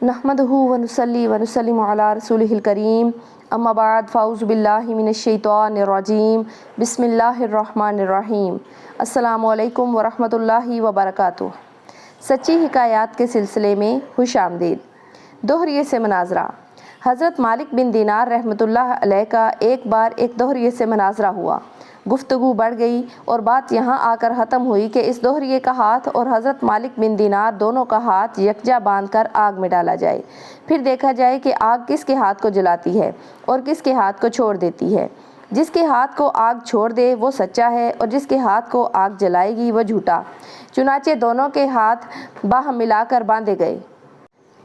نحمدہ ونصلی ونسلم علی رسولہ الکریم، اما بعد فاعوذ باللہ من الشیطان الرجیم، بسم اللہ الرحمن الرحیم۔ السلام علیکم ورحمۃ اللہ وبرکاتہ۔ سچی حکایات کے سلسلے میں خوش آمدید۔ دوہریے سے مناظرہ۔ حضرت مالک بن دینار رحمۃ اللہ علیہ کا ایک بار ایک دوہریے سے مناظرہ ہوا۔ گفتگو بڑھ گئی اور بات یہاں آ کر ختم ہوئی کہ اس دوہریے کا ہاتھ اور حضرت مالک بن دینار دونوں کا ہاتھ یکجا باندھ کر آگ میں ڈالا جائے، پھر دیکھا جائے کہ آگ کس کے ہاتھ کو جلاتی ہے اور کس کے ہاتھ کو چھوڑ دیتی ہے۔ جس کے ہاتھ کو آگ چھوڑ دے وہ سچا ہے اور جس کے ہاتھ کو آگ جلائے گی وہ جھوٹا۔ چنانچہ دونوں کے ہاتھ باہم ملا کر باندھے گئے۔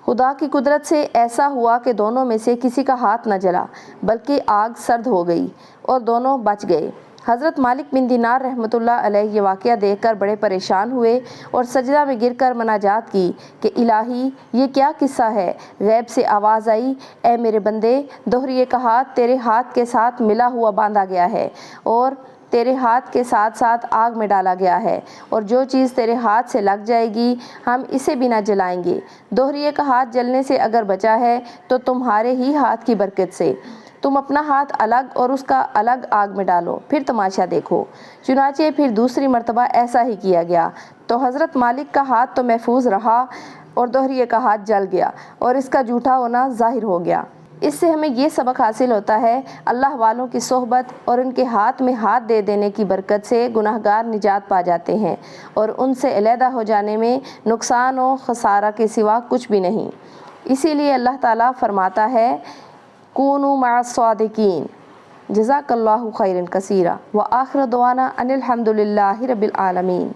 خدا کی قدرت سے ایسا ہوا کہ دونوں میں سے کسی کا ہاتھ نہ جلا بلکہ آگ سرد ہو گئی اور دونوں بچ گئے۔ حضرت مالک بن دینار رحمۃ اللہ علیہ یہ واقعہ دیکھ کر بڑے پریشان ہوئے اور سجدہ میں گر کر مناجات کی کہ الہی یہ کیا قصہ ہے۔ غیب سے آواز آئی، اے میرے بندے، دوہریے کا ہاتھ تیرے ہاتھ کے ساتھ ملا ہوا باندھا گیا ہے اور تیرے ہاتھ کے ساتھ ساتھ آگ میں ڈالا گیا ہے، اور جو چیز تیرے ہاتھ سے لگ جائے گی ہم اسے بھی نہ جلائیں گے۔ دوہریے کا ہاتھ جلنے سے اگر بچا ہے تو تمہارے ہی ہاتھ کی برکت سے۔ تم اپنا ہاتھ الگ اور اس کا الگ آگ میں ڈالو، پھر تماشا دیکھو۔ چنانچہ پھر دوسری مرتبہ ایسا ہی کیا گیا تو حضرت مالک کا ہاتھ تو محفوظ رہا اور دوہریے کا ہاتھ جل گیا اور اس کا جھوٹا ہونا ظاہر ہو گیا۔ اس سے ہمیں یہ سبق حاصل ہوتا ہے، اللہ والوں کی صحبت اور ان کے ہاتھ میں ہاتھ دے دینے کی برکت سے گناہگار نجات پا جاتے ہیں اور ان سے علیحدہ ہو جانے میں نقصان و خسارہ کے سوا کچھ بھی نہیں۔ اسی لیے اللہ تعالیٰ فرماتا ہے، کونوا مع الصادقین۔ جزاک اللہ خیرا کثیرا، وآخر دعوانا ان الحمد للہ رب العالمین۔